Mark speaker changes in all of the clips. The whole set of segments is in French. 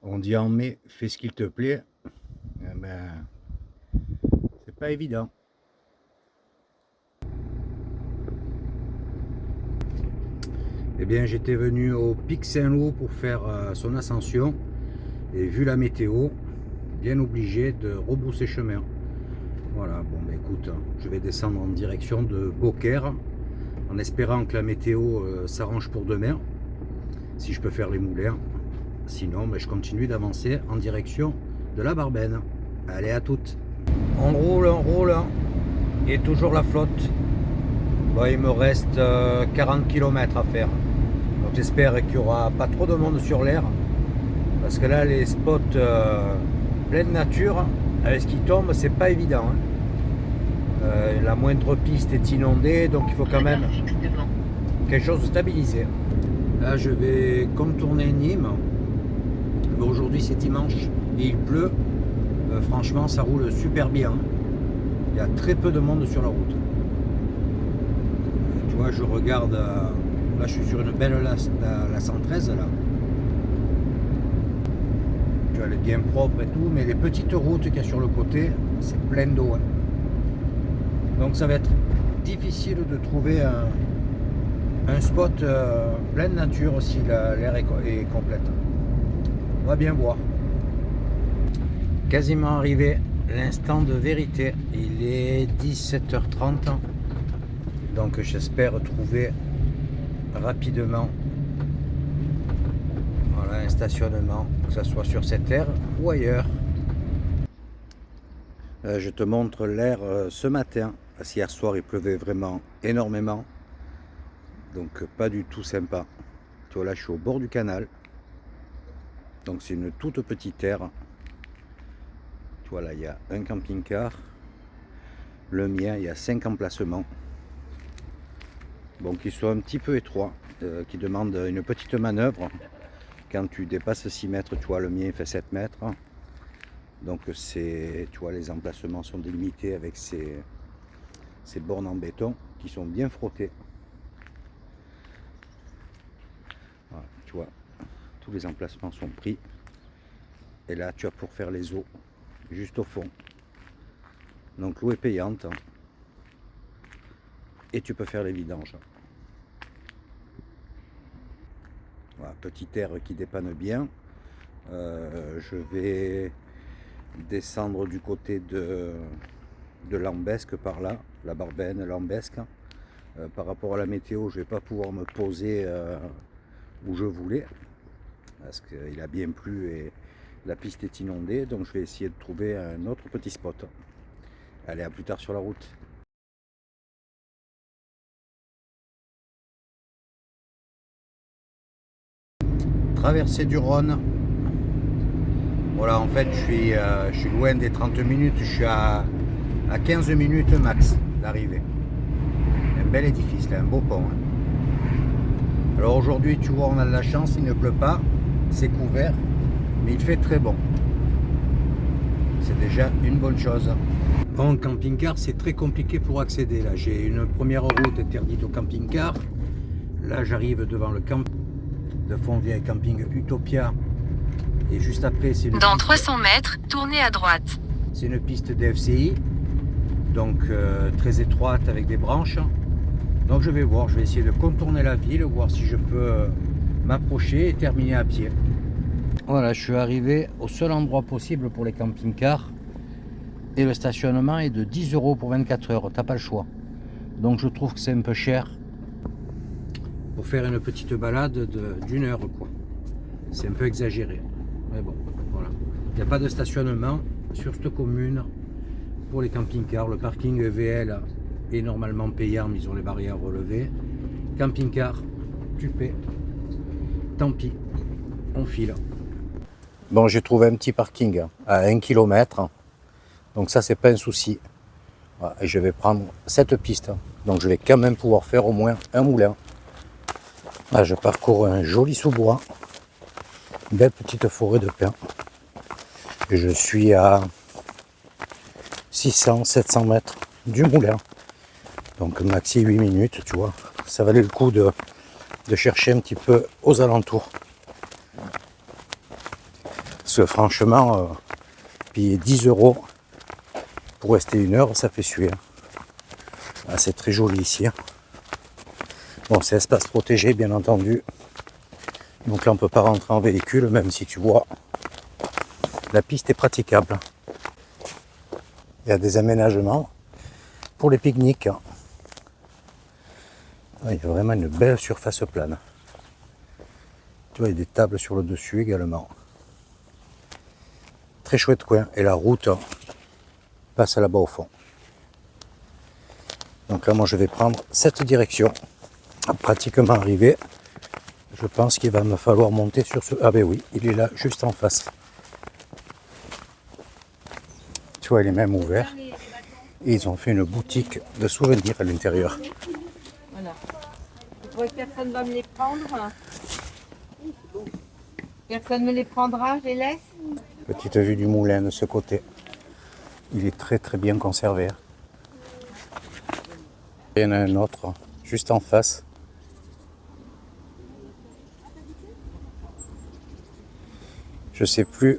Speaker 1: On dit en mai, fais ce qu'il te plaît. Eh ben, c'est pas évident. Eh bien, j'étais venu au Pic Saint-Loup pour faire son ascension. Et vu la météo, bien obligé de rebrousser chemin. Voilà, bon, bah, écoute, je vais descendre en direction de Beaucaire en espérant que la météo s'arrange pour demain, si je peux faire les moulins. Sinon, je continue d'avancer en direction de la Barbenne. Allez, à toutes. On roule, et toujours la flotte. Bon, il me reste 40 km à faire. Donc j'espère qu'il n'y aura pas trop de monde sur l'air. Parce que là, les spots pleine nature, avec ce qui tombe, c'est pas évident. La moindre piste est inondée, donc il faut quand même quelque chose de stabilisé. Là, je vais contourner Nîmes. Mais aujourd'hui, c'est dimanche et il pleut. Franchement, ça roule super bien. Il y a très peu de monde sur la route. Tu vois, je regarde. Là, je suis sur une belle la 113 là. Tu vois, elle est bien propre et tout, mais les petites routes qu'il y a sur le côté, c'est plein d'eau. Donc ça va être difficile de trouver un spot pleine nature si l'air est complète. On va bien voir. Quasiment arrivé, l'instant de vérité. Il est 17h30. Donc j'espère trouver rapidement un stationnement, que ce soit sur cette aire ou ailleurs. Je te montre l'air ce matin, parce qu'hier soir il pleuvait vraiment énormément, donc pas du tout sympa. Tu vois, là je suis au bord du canal, donc c'est une toute petite aire. Tu vois, là il y a un camping-car, le mien il y a 5 emplacements, donc ils sont un petit peu étroits, qui demandent une petite manœuvre. Quand tu dépasses 6 mètres, tu vois, le mien il fait 7 mètres. Donc tu vois, les emplacements sont délimités avec ces bornes en béton qui sont bien frottées. Voilà, tu vois, tous les emplacements sont pris. Et là, tu as pour faire les eaux, juste au fond. Donc l'eau est payante. Et tu peux faire les vidanges. Voilà, petite aire qui dépanne bien. Je vais descendre du côté de Lambesc par là, la Barbenne, Lambesc. Par rapport à la météo, je ne vais pas pouvoir me poser où je voulais, parce qu'il a bien plu et la piste est inondée, donc je vais essayer de trouver un autre petit spot. Allez, à plus tard sur la route. Traversée du Rhône. Voilà, en fait, je suis loin des 30 minutes, je suis à 15 minutes max d'arrivée. Un bel édifice, là, un beau pont. Alors aujourd'hui, tu vois, on a de la chance, il ne pleut pas, c'est couvert, mais il fait très bon. C'est déjà une bonne chose. En camping-car, c'est très compliqué pour accéder. Là, j'ai une première route interdite au camping-car. Là, j'arrive devant le camp de Fontvieille Camping Utopia. Et juste après, c'est
Speaker 2: dans 300 mètres, tournez à droite.
Speaker 1: C'est une piste DFCI, donc très étroite avec des branches. Donc je vais voir, je vais essayer de contourner la ville, voir si je peux m'approcher et terminer à pied. Voilà, je suis arrivé au seul endroit possible pour les camping-cars. Et le stationnement est de 10 € pour 24 heures, t'as pas le choix. Donc je trouve que c'est un peu cher pour faire une petite balade d'une heure, quoi. C'est un peu exagéré. Mais bon, voilà. Il n'y a pas de stationnement sur cette commune pour les camping-cars. Le parking EVL est normalement payant, mais ils ont les barrières relevées. Camping-car, tu paies. Tant pis, on file. Bon, j'ai trouvé un petit parking à 1 km. Donc ça, c'est pas un souci. Voilà, et je vais prendre cette piste. Donc je vais quand même pouvoir faire au moins un moulin. Là, je parcours un joli sous-bois. Une belle petite forêt de pins. Et je suis à 600-700 mètres du moulin. Donc maxi 8 minutes, tu vois. Ça valait le coup de chercher un petit peu aux alentours. Parce que franchement, payer 10 € pour rester 1 heure, ça fait suer. Ah, c'est très joli ici. Bon, c'est espace protégé, bien entendu. Donc là, on ne peut pas rentrer en véhicule, même si tu vois, la piste est praticable. Il y a des aménagements pour les pique-niques. Ah, il y a vraiment une belle surface plane. Tu vois, il y a des tables sur le dessus également. Très chouette coin. Et la route passe là-bas au fond. Donc là, moi, je vais prendre cette direction. Pratiquement arrivé. Je pense qu'il va me falloir monter sur ce... Ah ben oui, il est là, juste en face. Tu vois, il est même ouvert. Et ils ont fait une boutique de souvenirs à l'intérieur.
Speaker 3: Voilà. Tu crois que personne ne va me les prendre? Personne ne me les prendra, je les laisse?
Speaker 1: Petite vue du moulin de ce côté. Il est très très bien conservé. Il y en a un autre juste en face. Je sais plus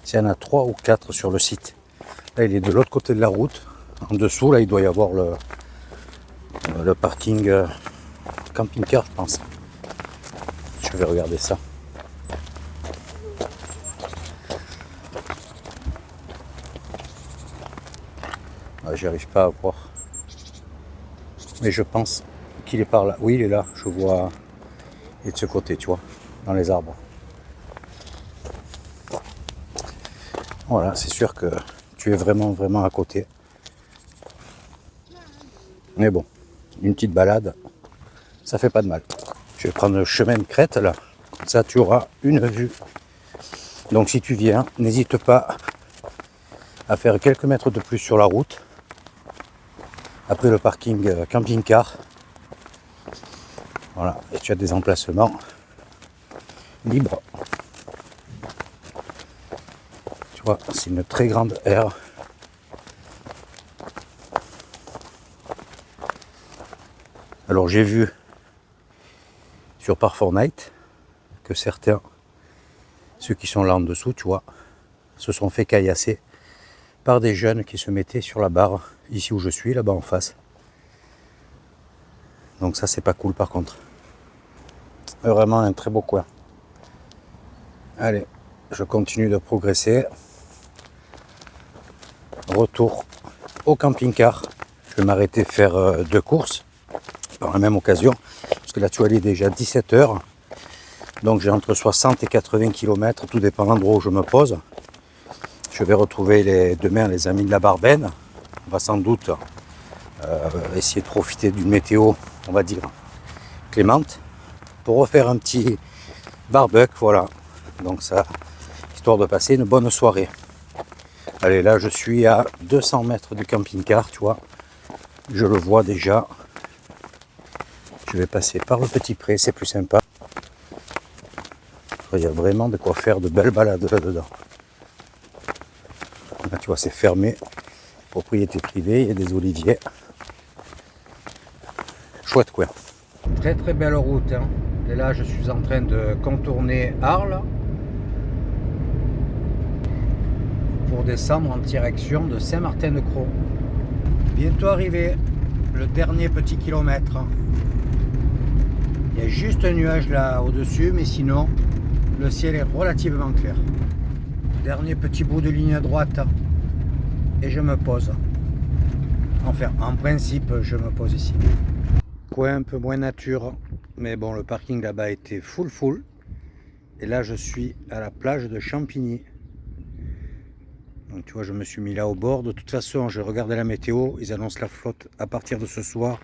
Speaker 1: s'il y en a 3 ou 4 sur le site. Là, il est de l'autre côté de la route. En dessous, là, il doit y avoir le parking camping-car, je pense. Je vais regarder ça. Ah, j'y arrive pas à voir. Mais je pense qu'il est par là. Oui, il est là. Je vois. Il est de ce côté, tu vois, dans les arbres. Voilà, c'est sûr que tu es vraiment à côté. Mais bon, une petite balade, ça fait pas de mal. Je vais prendre le chemin de crête là. Comme ça, tu auras une vue. Donc si tu viens, n'hésite pas à faire quelques mètres de plus sur la route. Après le parking camping-car. Voilà, et tu as des emplacements libres. Tu vois, c'est une très grande aire. Alors j'ai vu sur Park4Night que certains, ceux qui sont là en dessous, tu vois, se sont fait caillasser par des jeunes qui se mettaient sur la barre, ici où je suis, là-bas en face. Donc ça, c'est pas cool par contre. Vraiment un très beau coin. Allez, je continue de progresser. Retour au camping-car. Je vais m'arrêter faire 2 courses par la même occasion. Parce que là, tu vois, il est déjà 17 h. Donc j'ai entre 60 et 80 km, tout dépend de l'endroit où je me pose. Je vais retrouver demain les amis de la Barben. On va sans doute essayer de profiter d'une météo, on va dire, clémente, pour refaire un petit barbecue, voilà. Donc ça, histoire de passer une bonne soirée. Allez, là je suis à 200 mètres du camping-car, tu vois. Je le vois déjà. Je vais passer par le petit pré, c'est plus sympa. Il y a vraiment de quoi faire de belles balades là-dedans. Là, tu vois, c'est fermé. Propriété privée, il y a des oliviers. Chouette quoi. Très très belle route. Hein. Et là, je suis en train de contourner Arles pour descendre en direction de Saint-Martin-de-Crau. Bientôt arrivé, le dernier petit kilomètre. Il y a juste un nuage là au-dessus, mais sinon, le ciel est relativement clair. Dernier petit bout de ligne droite et je me pose. Enfin, en principe, je me pose ici. Coin un peu moins nature, mais bon, le parking là-bas était full. Et là, je suis à la plage de Champigny. Donc tu vois, je me suis mis là au bord. De toute façon, je regardais la météo. Ils annoncent la flotte à partir de ce soir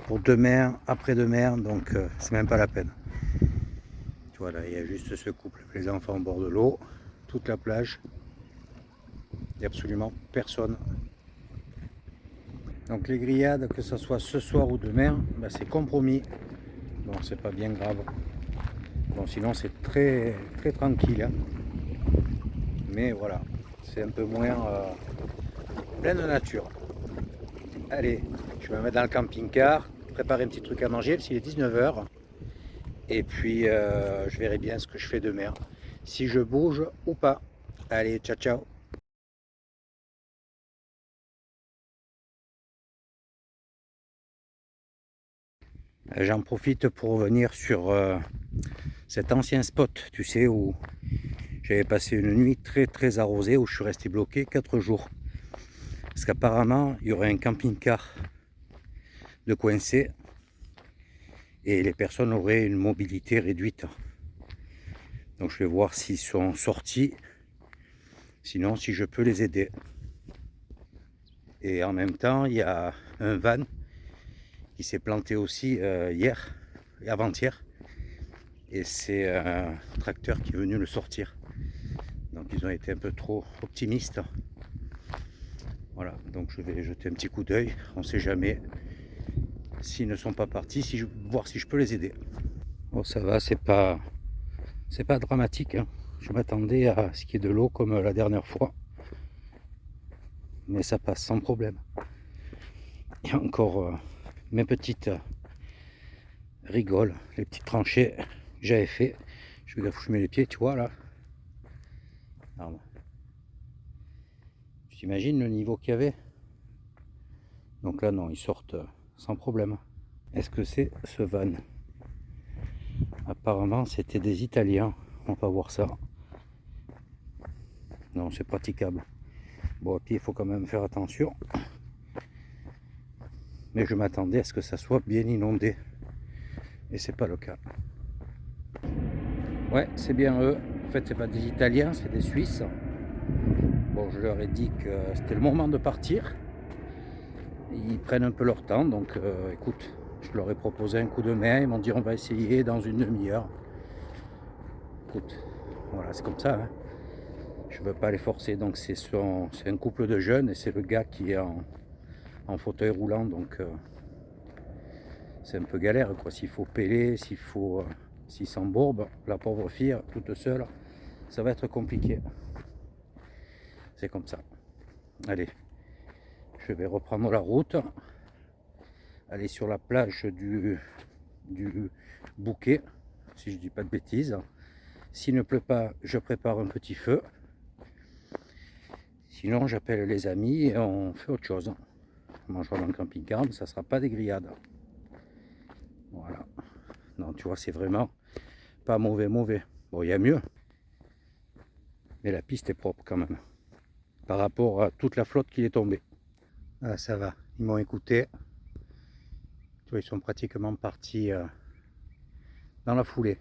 Speaker 1: pour demain, après-demain. Donc, c'est même pas la peine. Tu vois, là, il y a juste ce couple avec les enfants au bord de l'eau. Toute la plage. Il n'y a absolument personne. Donc les grillades, que ce soit ce soir ou demain, ben c'est compromis. Bon, c'est pas bien grave. Bon, sinon c'est très tranquille. Hein. Mais voilà, c'est un peu moins plein de nature. Allez, je vais me mettre dans le camping-car, préparer un petit truc à manger, parce qu'il est 19 h. Et puis je verrai bien ce que je fais demain. si je bouge ou pas. Allez, ciao ciao. J'en profite pour revenir sur cet ancien spot, tu sais, où j'avais passé une nuit très arrosée, où je suis resté bloqué 4 jours. Parce qu'apparemment, il y aurait un camping-car de coincé et les personnes auraient une mobilité réduite. Donc je vais voir s'ils sont sortis, sinon si je peux les aider. Et en même temps, il y a un van qui s'est planté aussi hier et avant-hier. Et c'est un tracteur qui est venu le sortir. Donc ils ont été un peu trop optimistes. Voilà, donc je vais jeter un petit coup d'œil. On ne sait jamais s'ils ne sont pas partis, voir si je peux les aider. Bon, ça va, c'est pas dramatique, hein. Je m'attendais à ce qu'il y ait de l'eau comme la dernière fois. Mais ça passe sans problème. Il y a encore mes petites rigoles, les petites tranchées que j'avais fait. Je vais fumer les pieds, tu vois là. Alors, tu t'imagines le niveau qu'il y avait? Donc là non, ils sortent sans problème. Est-ce que c'est ce van? Apparemment c'était des Italiens. On va voir ça. Non, c'est praticable. Bon, puis il faut quand même faire attention. Mais je m'attendais à ce que ça soit bien inondé. Et c'est pas le cas. Ouais, c'est bien eux. En fait, c'est pas des Italiens, c'est des Suisses. Bon, je leur ai dit que c'était le moment de partir. Ils prennent un peu leur temps, donc écoute, je leur ai proposé un coup de main. Ils m'ont dit on va essayer dans une demi-heure. Écoute, voilà, c'est comme ça, hein. Je veux pas les forcer, donc c'est un couple de jeunes et c'est le gars qui est en fauteuil roulant, donc c'est un peu galère quoi. S'il faut péler, s'il s'embourbe, la pauvre fille toute seule, ça va être compliqué. C'est comme ça. Allez, je vais reprendre la route, aller sur la plage du Bouquet, si je dis pas de bêtises. S'il ne pleut pas, je prépare un petit feu. Sinon, j'appelle les amis et on fait autre chose. On mangera dans le camping-car, mais ça ne sera pas des grillades. Voilà. Non, tu vois, c'est vraiment pas mauvais. Bon, il y a mieux. Mais la piste est propre quand même. Par rapport à toute la flotte qui est tombée. Ah, ça va. Ils m'ont écouté. Tu vois, ils sont pratiquement partis dans la foulée.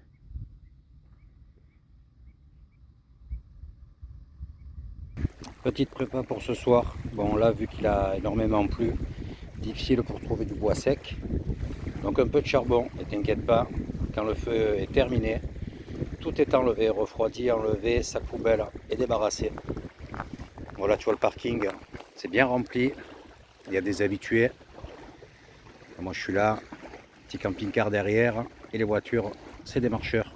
Speaker 1: Petite prépa pour ce soir. Bon, là, vu qu'il a énormément plu, difficile pour trouver du bois sec. Donc un peu de charbon, et t'inquiète pas, quand le feu est terminé, tout est enlevé, refroidi, enlevé, sac poubelle et débarrassé. Voilà, tu vois le parking, c'est bien rempli. Il y a des habitués. Moi, je suis là, petit camping-car derrière, et les voitures, c'est des marcheurs.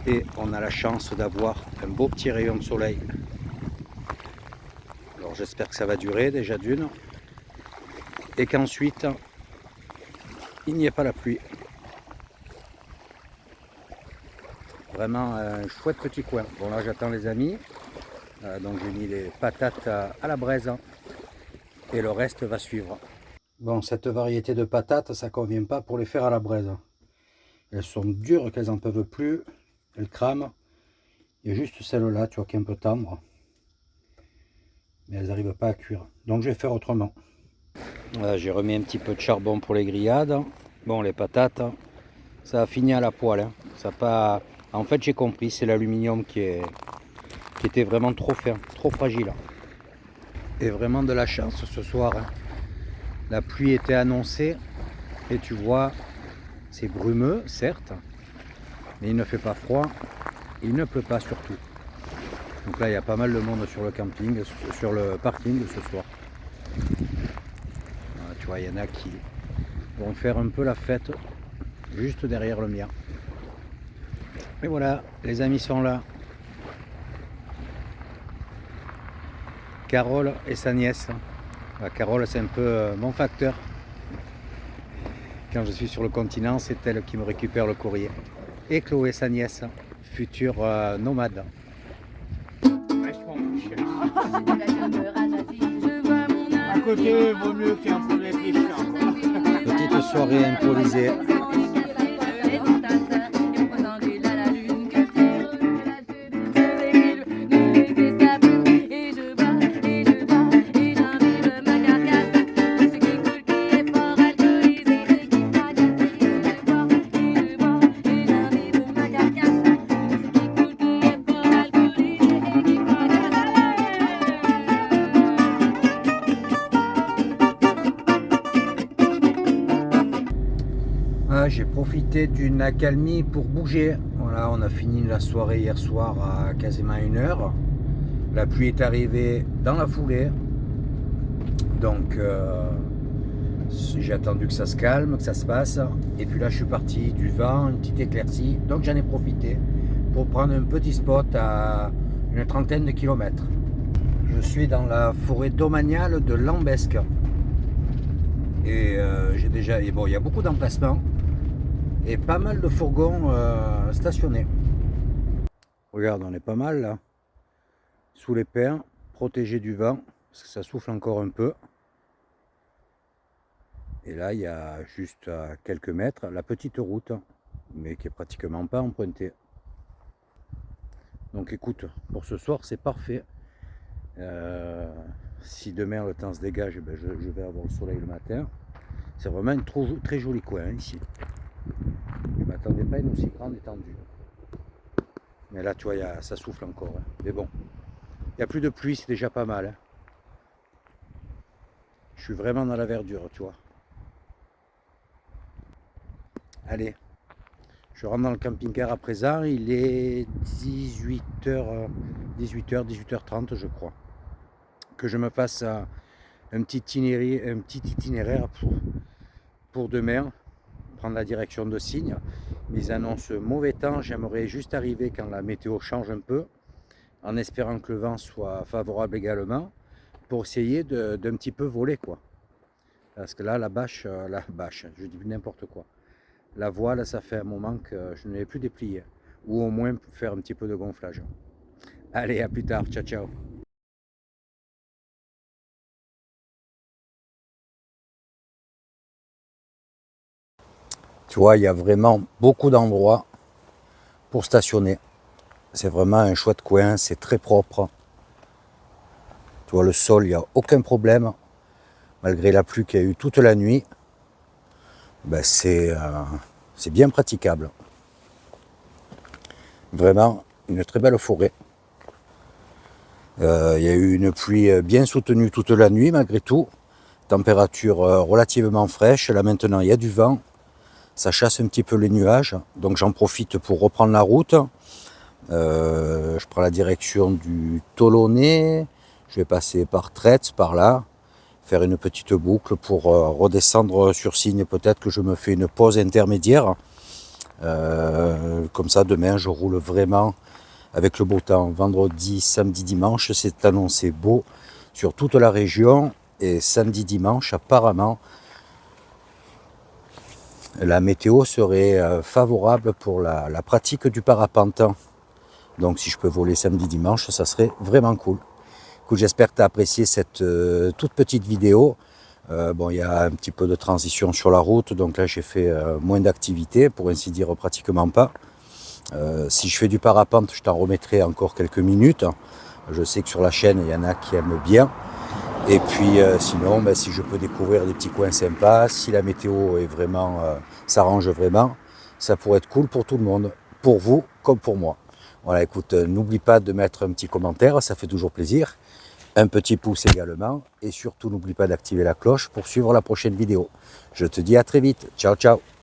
Speaker 1: Et on a la chance d'avoir un beau petit rayon de soleil. Alors j'espère que ça va durer déjà d'une. Et qu'ensuite, il n'y ait pas la pluie. Vraiment un chouette petit coin. Bon là j'attends les amis. Donc j'ai mis les patates à la braise. Et le reste va suivre. Bon, cette variété de patates, ça ne convient pas pour les faire à la braise. Elles sont dures, qu'elles n'en peuvent plus. Elles crament. Il y a juste celle-là, tu vois, qui est un peu tendre. Mais elles n'arrivent pas à cuire. Donc je vais faire autrement. J'ai remis un petit peu de charbon pour les grillades. Bon, les patates, ça a fini à la poêle. Hein. Ça pas... En fait, j'ai compris, c'est l'aluminium qui était vraiment trop fin, trop fragile. Et vraiment de la chance ce soir. Hein. La pluie était annoncée. Et tu vois, c'est brumeux, certes. Mais il ne fait pas froid. Il ne pleut pas surtout. Donc là, il y a pas mal de monde sur le camping, sur le parking ce soir. Voilà, tu vois, il y en a qui vont faire un peu la fête juste derrière le mien. Et voilà, les amis sont là. Carole et sa nièce. Carole, c'est un peu mon facteur. Quand je suis sur le continent, c'est elle qui me récupère le courrier. et Chloé, sa nièce, future nomade.
Speaker 4: À côté, vaut mieux qu'il y ait un peu de réfléchir.
Speaker 1: Petite soirée improvisée. J'ai profité d'une accalmie pour bouger. Voilà, on a fini la soirée hier soir à quasiment 1h. La pluie est arrivée dans la foulée. Donc j'ai attendu que ça se calme, que ça se passe. Et puis là je suis parti du vent, une petite éclaircie. Donc j'en ai profité pour prendre un petit spot à une trentaine de kilomètres. Je suis dans la forêt domaniale de Lambesc. Et j'ai déjà. Et bon, il y a beaucoup d'emplacements. Et pas mal de fourgons stationnés. Regarde, on est pas mal là. Sous les pins, protégé du vent, parce que ça souffle encore un peu. Et là, il y a juste à quelques mètres la petite route, mais qui est pratiquement pas empruntée. Donc écoute, pour ce soir, c'est parfait. Si demain le temps se dégage, ben je vais avoir le soleil le matin. C'est vraiment un très joli coin hein, ici. Je ne m'attendais pas à une aussi grande étendue. Mais là, tu vois, ça souffle encore. Hein. Mais bon, il n'y a plus de pluie, c'est déjà pas mal. Hein. Je suis vraiment dans la verdure, tu vois. Allez, je rentre dans le camping-car à présent. Il est 18h30, je crois. Que je me fasse un petit itinéraire pour demain. Prendre la direction de Signes. Ils annoncent mauvais temps. J'aimerais juste arriver quand la météo change un peu, en espérant que le vent soit favorable également, pour essayer d'un petit peu voler quoi. Parce que là, la bâche, je dis n'importe quoi. La voile, ça fait un moment que je ne l'ai plus dépliée. Ou au moins faire un petit peu de gonflage. Allez, à plus tard. Ciao, ciao. Tu vois, il y a vraiment beaucoup d'endroits pour stationner. C'est vraiment un chouette coin, c'est très propre. Tu vois, le sol, il n'y a aucun problème. Malgré la pluie qu'il y a eu toute la nuit, ben c'est bien praticable. Vraiment une très belle forêt. Il y a eu une pluie bien soutenue toute la nuit malgré tout. Température relativement fraîche. Là maintenant, il y a du vent. Ça chasse un petit peu les nuages, donc j'en profite pour reprendre la route. Je prends la direction du Tolonnais, je vais passer par Tretz, par là, faire une petite boucle pour redescendre sur Signes. Peut-être que je me fais une pause intermédiaire. Comme ça, demain, je roule vraiment avec le beau temps. Vendredi, samedi, dimanche, c'est annoncé beau sur toute la région. Et samedi, dimanche, apparemment, la météo serait favorable pour la pratique du parapente. Donc si je peux voler samedi, dimanche, ça serait vraiment cool. Écoute, j'espère que tu as apprécié cette toute petite vidéo. Bon, il y a un petit peu de transition sur la route, donc là j'ai fait moins d'activité, pour ainsi dire pratiquement pas. Si je fais du parapente, je t'en remettrai encore quelques minutes. Je sais que sur la chaîne, il y en a qui aiment bien. Et puis sinon, ben, si je peux découvrir des petits coins sympas, si la météo est vraiment, s'arrange vraiment, ça pourrait être cool pour tout le monde, pour vous comme pour moi. Voilà, écoute, n'oublie pas de mettre un petit commentaire, ça fait toujours plaisir. Un petit pouce également. Et surtout, n'oublie pas d'activer la cloche pour suivre la prochaine vidéo. Je te dis à très vite. Ciao, ciao.